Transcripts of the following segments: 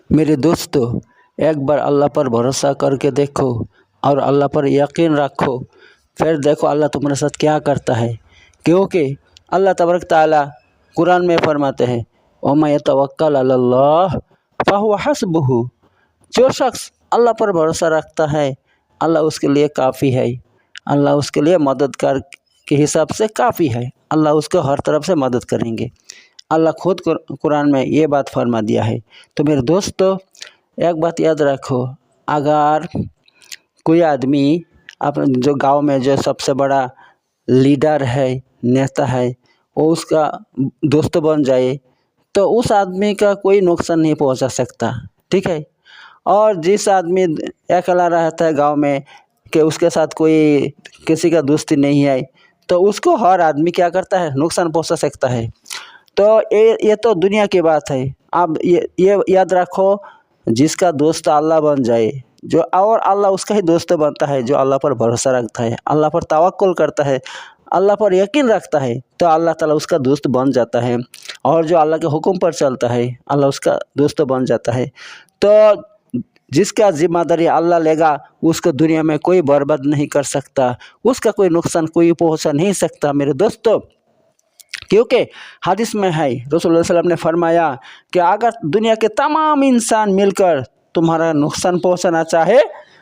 मेरे दोस्तों, एक बार अल्लाह पर भरोसा करके देखो और अल्लाह पर यकीन रखो, फिर देखो अल्लाह तुम्हारे साथ क्या करता है। क्योंकि अल्लाह तबारक ताला कुरान में फरमाते हैं, वमा यतवक्कल अलल्लाह फहुव हस्बुहु। जो शख्स अल्लाह पर भरोसा रखता है, अल्लाह उसके लिए काफ़ी है। अल्लाह उसके लिए मददगार के हिसाब से काफ़ी है। अल्लाह उसको हर तरफ से मदद करेंगे। अल्लाह खुद कुरान में ये बात फरमा दिया है। तो मेरे दोस्तों, एक बात याद रखो, अगर कोई आदमी अपने जो गांव में जो सबसे बड़ा लीडर है, नेता है, वो उसका दोस्त बन जाए तो उस आदमी का कोई नुकसान नहीं पहुंचा सकता, ठीक है। और जिस आदमी अकेला रहता है गांव में कि उसके साथ कोई किसी का दोस्ती नहीं है, तो उसको हर आदमी क्या करता है, नुकसान पहुंचा सकता है। तो ये तो दुनिया की बात है। अब ये याद रखो, जिसका दोस्त अल्लाह बन जाए, जो और अल्लाह उसका ही दोस्त बनता है, जो अल्लाह पर भरोसा रखता है, अल्लाह पर तवक्कुल करता है, अल्लाह पर यकीन रखता है, तो अल्लाह ताला उसका दोस्त बन जाता है। और जो अल्लाह के हुक्म पर चलता है, अल्लाह उसका दोस्त बन जाता है। तो जिसका जिम्मेदारी अल्लाह लेगा, उसको दुनिया में कोई बर्बाद नहीं कर सकता, उसका कोई नुकसान कोई पहुंचा नहीं सकता मेरे दोस्तों। क्योंकि हदीस में है, रसूलुल्लाह सल्लल्लाहु अलैहि वसल्लम ने फरमाया कि अगर दुनिया के तमाम इंसान मिलकर तुम्हारा नुकसान पहुंचाना चाहे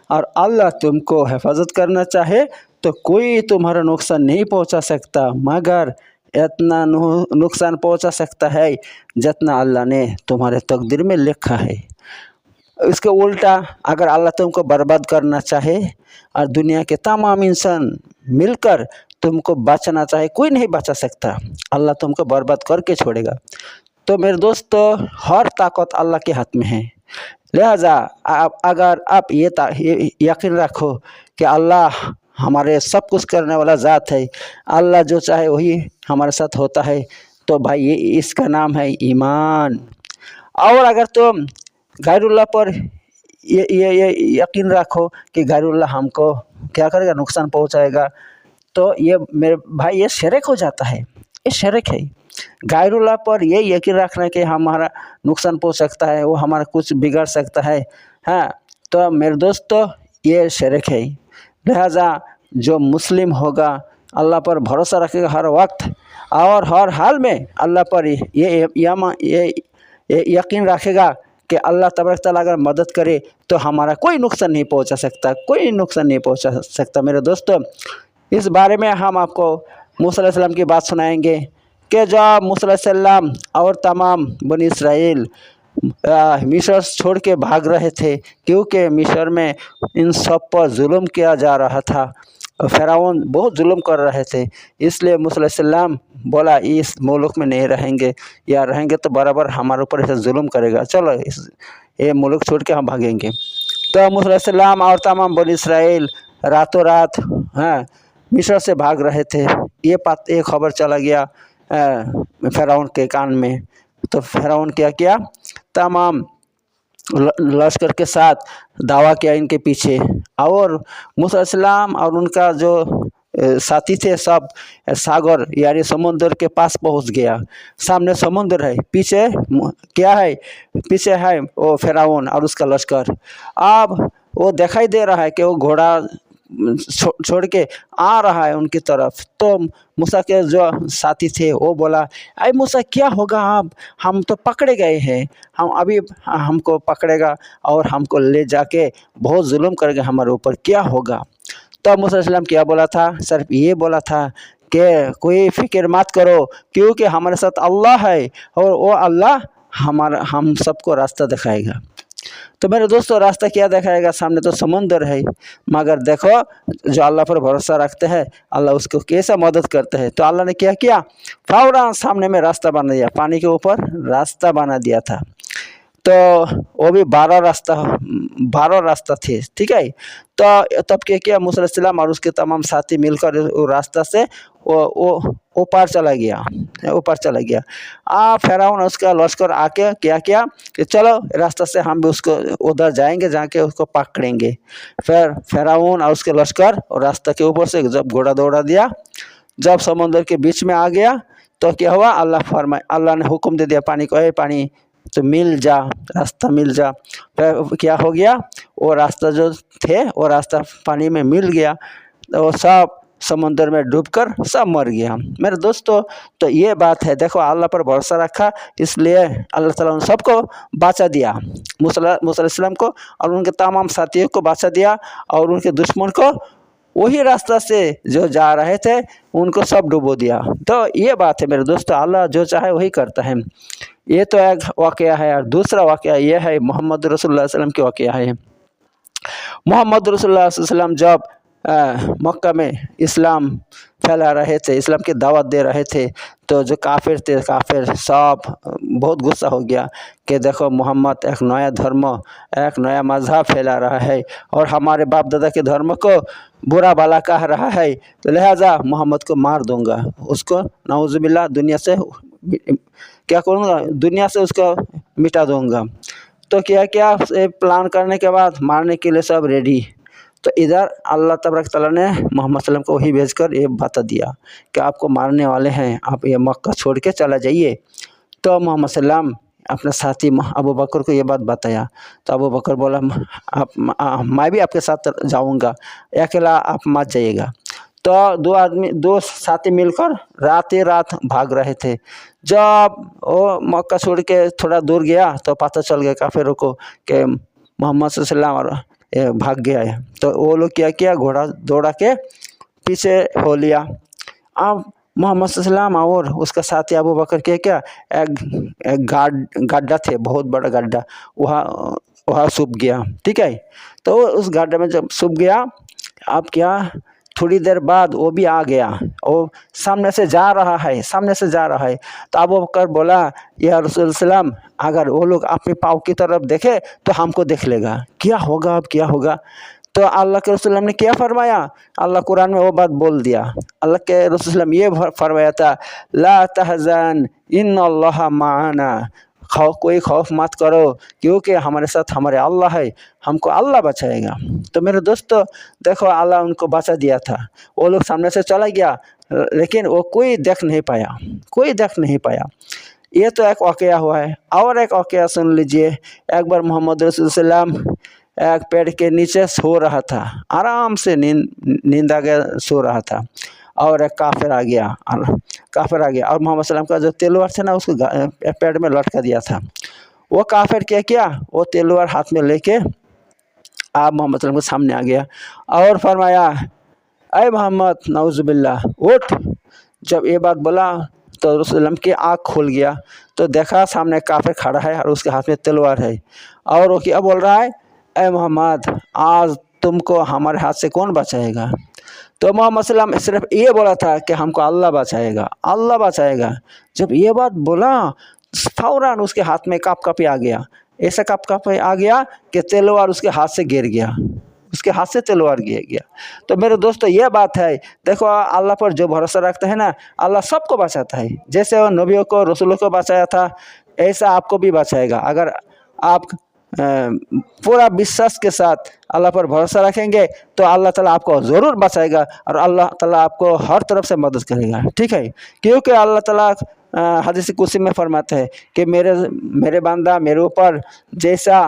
और अल्लाह तुमको हिफाजत करना चाहे, तो कोई तुम्हारा नुकसान नहीं पहुंचा सकता, मगर इतना नुकसान पहुंचा सकता है जितना अल्लाह ने तुम्हारे तकदीर में लिखा है। इसके उल्टा अगर अल्लाह तुमको बर्बाद करना चाहे और दुनिया के तमाम इंसान मिलकर तुमको बचाना चाहे, कोई नहीं बचा सकता, अल्लाह तुमको बर्बाद करके छोड़ेगा। तो मेरे दोस्तों, हर ताकत अल्लाह के हाथ में है। लिहाजा अगर आप ये यकीन रखो कि अल्लाह हमारे सब कुछ करने वाला ज़ात है, अल्लाह जो चाहे वही हमारे साथ होता है, तो भाई ये इसका नाम है ईमान। और अगर तुम गैरुल्लाह पर ये यकीन रखो कि गैरुल्लाह हमको क्या करेगा, नुकसान पहुंचाएगा, तो ये मेरे भाई ये शिरक हो जाता है, ये शिरक है। गैरुल्लाह पर ये यकीन रखना कि हमारा नुकसान पहुंच सकता है, वो हमारा कुछ बिगाड़ सकता है, हाँ, तो मेरे दोस्तों ये शिरक है। लिहाजा जो मुस्लिम होगा, अल्लाह पर भरोसा रखेगा हर वक्त और हर हाल में अल्लाह पर ये यकीन रखेगा कि अल्लाह तबारक तआला अगर मदद करे तो हमारा कोई नुकसान नहीं पहुंचा सकता, कोई नुकसान नहीं पहुंचा सकता। मेरे दोस्तों, इस बारे में हम आपको मूसा अलैहिस्सलाम की बात सुनाएंगे कि जब मूसा अलैहिस्सलाम और तमाम बनी इसराइल मिस्र छोड़ के भाग रहे थे, क्योंकि मिस्र में इन सब पर जुल्म किया जा रहा था, फ़िरौन बहुत जुल्म कर रहे थे। इसलिए मूसा अलैहिस्सलाम बोला, इस मुल्क में नहीं रहेंगे, या रहेंगे तो बराबर हमारे ऊपर ऐसा जुल्म करेगा, चलो ये मुल्क छोड़ के हम भागेंगे। तो मूसा अलैहिस्सलाम और तमाम बनी इसराइल रातों रात, हाँ, मिस्र से भाग रहे थे। ये खबर चला गया फ़िरौन के कान में। तो फ़िरौन क्या किया, तमाम लश्कर के साथ दावा किया इनके पीछे, और मूसा अलैहिस्सलाम और उनका जो साथी थे सब सागर यानी समुद्र के पास पहुंच गया। सामने समुद्र है, पीछे क्या है, पीछे है वो फ़िरौन और उसका लश्कर। अब वो दिखाई दे रहा है कि वो घोड़ा छोड़ के आ रहा है उनकी तरफ। तो मूसा के जो साथी थे वो बोला, अरे मूसा क्या होगा, अब हम तो पकड़े गए हैं, हम अभी हमको पकड़ेगा और हमको ले जाके बहुत जुल्म करेगा हमारे ऊपर, क्या होगा। तो मूसा अलैहिस्सलाम क्या बोला था, सिर्फ ये बोला था कि कोई फिक्र मत करो, क्योंकि हमारे साथ अल्लाह है और वो अल्लाह हम सबको रास्ता दिखाएगा। तो मेरे दोस्तों, रास्ता क्या दिखाएगा, सामने तो समुंदर है, मगर देखो जो अल्लाह पर भरोसा रखते हैं, अल्लाह उसको कैसा मदद करते हैं। तो अल्लाह ने क्या किया, फौरन सामने में रास्ता बना दिया, पानी के ऊपर रास्ता बना दिया था। तो वो भी 12 रास्ता थे, ठीक है। तो तब क्या किया, मूसा अलैहिस्सलाम और उसके तमाम साथी मिलकर वो रास्ता से वो ऊपर चला गया। फ़िरौन उसका लश्कर आके क्या किया कि चलो रास्ता से हम भी उसको उधर जाएंगे, जाके उसको पकड़ेंगे। फिर फ़िरौन और उसके लश्कर और रास्ता के ऊपर से जब घोड़ा दौड़ा दिया, जब समुद्र के बीच में आ गया, तो क्या हुआ, अल्लाह ने हुक्म दे दिया पानी को, पानी तो मिल जा, रास्ता मिल जा। फिर क्या हो गया, वो रास्ता जो थे वो रास्ता पानी में मिल गया, तो वो सब समुद्र में डूबकर सब मर गया। मेरे दोस्तों, तो ये बात है, देखो अल्लाह पर भरोसा रखा, इसलिए अल्लाह ताला उन सबको बचा दिया, मूसा अलैहिस्सलाम को और उनके तमाम साथियों को बचा दिया, और उनके दुश्मन को वही रास्ता से जो जा रहे थे उनको सब डुबो दिया। तो ये बात है मेरे दोस्तों, अल्लाह जो चाहे वही करता है। ये तो एक वाक़या है। और दूसरा वाक़या ये है मोहम्मद रसूलुल्लाह सल्लल्लाहु अलैहि वसल्लम की वाक़या है। मोहम्मद रसूलुल्लाह सल्लल्लाहु अलैहि वसल्लम जब मक्का में इस्लाम फैला रहे थे, इस्लाम की दावत दे रहे थे, तो जो काफिर थे, काफिर सब बहुत गुस्सा हो गया कि देखो मोहम्मद एक नया धर्म, एक नया मज़हब फैला रहा है और हमारे बाप दादा के धर्म को बुरा भला कह रहा है, तो लिहाजा मोहम्मद को मार दूंगा, उसको नाउज़ुबिल्लाह दुनिया से क्या करूँगा, दुनिया से उसको मिटा दूंगा। तो क्या क्या प्लान करने के बाद मारने के लिए सब रेडी। तो इधर अल्लाह तबारक तआला ने मोहम्मद सल्लम को वही भेजकर ये बता दिया कि आपको मारने वाले हैं, आप ये मक्का छोड़ के चला जाइए। तो मोहम्मद सल्लम अपने साथी अबू बकर को ये बात बताया। तो अबू बकर बोला, मैं भी आपके साथ जाऊंगा, अकेला आप मत जाइएगा। तो दो साथी मिलकर रात भाग रहे थे। जब वो मक्का छोड़ के थोड़ा दूर गया तो पता चल गया काफिरों को कि मोहम्मद सल्लल्लाहु अलैहि वसल्लम भाग गया है। तो वो लोग क्या किया, घोड़ा दौड़ा के पीछे हो लिया। अब मोहम्मद सल्लल्लाहु अलैहि वसल्लम और उसका साथी अबू बकर क्या एक गड्ढा थे, बहुत बड़ा गड्ढा, वहाँ छुप गया। ठीक है, तो उस गड्ढे में जब छुप गया, अब क्या थोड़ी देर बाद वो भी आ गया, वो सामने से जा रहा है। तो अबू बकर बोला, या रसूल सल्लम, अगर वो लोग अपने पाँव की तरफ देखे तो हमको देख लेगा, क्या होगा, अब क्या होगा। तो अल्लाह के रसूल ने क्या फरमाया, अल्लाह कुरान में वो बात बोल दिया। अल्लाह के रसूल ये फरमाया था, ला तहज़न इन्नल्लाह माअना, कोई खौफ मत करो, क्योंकि हमारे साथ हमारे अल्लाह है, हमको अल्लाह बचाएगा। तो मेरे दोस्तों देखो, अल्लाह उनको बचा दिया था। वो लोग सामने से चला गया, लेकिन वो कोई देख नहीं पाया। ये तो एक वाक़या हुआ है। और एक वाक़या सुन लीजिए। एक बार मोहम्मद रसूल सल्लम एक पेड़ के नीचे सो रहा था, आराम से नींद आ गया, सो रहा था, और एक काफिर आ गया और मोहम्मद सल्लम का जो तलवार था ना, उसको पेड़ में लटका दिया था। वो काफिर क्या किया, वो तलवार हाथ में लेके आप मोहम्मद सल्लम के सामने आ गया और फरमाया, अय मोहम्मद नाउज़ुबिल्लाह उठ। जब ये बात बोला तो रसूल की आँख खुल गया, तो देखा सामने काफिर खड़ा है और उसके हाथ में तलवार है, और वो क्या बोल रहा है, अय मोहम्मद, आज तुमको हमारे हाथ से कौन बचाएगा। तो मोहम्मद सल्लम सिर्फ ये बोला था कि हमको अल्लाह बचाएगा। जब ये बात बोला, फौरन उसके हाथ में कँप आ गया, ऐसा कँप आ गया कि तलवार उसके हाथ से गिर गया। तो मेरे दोस्तों ये बात है, देखो अल्लाह पर जो भरोसा रखता है ना, अल्लाह सबको बचाता है। जैसे वो नबियों को, रसूलों को बचाया था, ऐसा आपको भी बचाएगा। अगर आप पूरा विश्वास के साथ अल्लाह पर भरोसा रखेंगे तो अल्लाह ताला आपको ज़रूर बचाएगा और अल्लाह ताला आपको हर तरफ से मदद करेगा। ठीक है, क्योंकि अल्लाह ताला हदीस कुदसी में फरमाते हैं कि मेरे बंदा मेरे ऊपर जैसा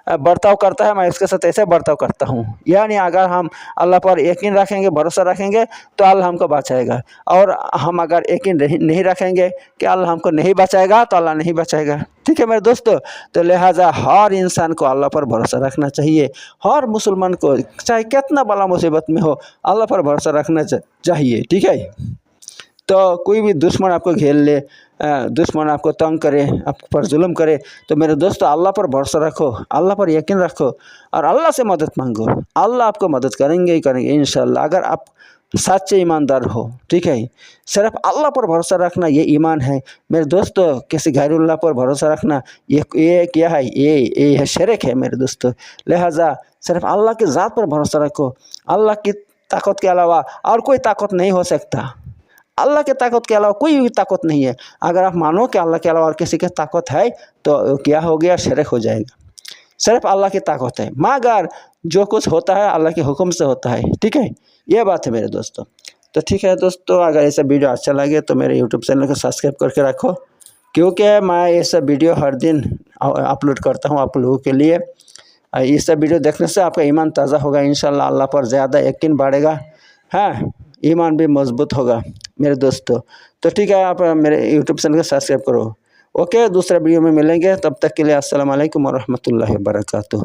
बर्ताव करता है, मैं इसके साथ ऐसे बर्ताव करता हूँ। यानी अगर हम अल्लाह पर यकीन रखेंगे, भरोसा रखेंगे, तो अल्लाह हमको बचाएगा, और हम अगर यकीन नहीं रखेंगे कि अल्लाह हमको नहीं बचाएगा, तो अल्लाह नहीं बचाएगा। ठीक है मेरे दोस्तों, तो लिहाजा हर इंसान को अल्लाह पर भरोसा रखना चाहिए। हर मुसलमान को चाहे कितना बड़ा मुसीबत में हो, अल्लाह पर भरोसा रखना चाहिए। ठीक है, तो कोई भी दुश्मन आपको घेर ले, दुश्मन आपको तंग करे, आप पर जुल्म करे, तो मेरे दोस्तों अल्लाह पर भरोसा रखो, अल्लाह पर यकीन रखो और अल्लाह से मदद मांगो। अल्लाह आपको मदद करेंगे इंशाअल्लाह, अगर आप सच्चे ईमानदार हो। ठीक है, सिर्फ अल्लाह पर भरोसा रखना ये ईमान है मेरे दोस्तों। किसी गैरुल्लाह पर भरोसा रखना ये क्या है, ये है शिरक है मेरे दोस्तों। लिहाजा सिर्फ अल्लाह की ज़ात पर भरोसा रखो। अल्लाह की ताकत के अलावा और कोई ताकत नहीं हो सकता। अल्लाह के ताकत के अलावा कोई भी ताकत नहीं है। अगर आप मानो कि अल्लाह के अलावा और किसी की ताकत है, तो क्या हो गया, शिरक हो जाएगा। सिर्फ अल्लाह की ताकत है, मगर जो कुछ होता है अल्लाह के हुक्म से होता है। ठीक है, ये बात है मेरे दोस्तों। तो ठीक है दोस्तों, अगर ऐसा वीडियो अच्छा लगे तो मेरे यूट्यूब चैनल को सब्सक्राइब करके रखो। क्योंकि मैं ये सब वीडियो हर दिन अपलोड करता हूँ आप लोगों के लिए। ये सब वीडियो देखने से आपका ईमान ताज़ा होगा, इंशाल्लाह अल्लाह पर ज़्यादा यकीन बढ़ेगा, हाँ, ईमान भी मजबूत होगा मेरे दोस्तों। तो ठीक है, आप मेरे यूट्यूब चैनल को सब्सक्राइब करो। ओके, दूसरा वीडियो में मिलेंगे, तब तक के लिए अस्सलाम वालेकुम व रहमतुल्लाहि व बरकातुहू।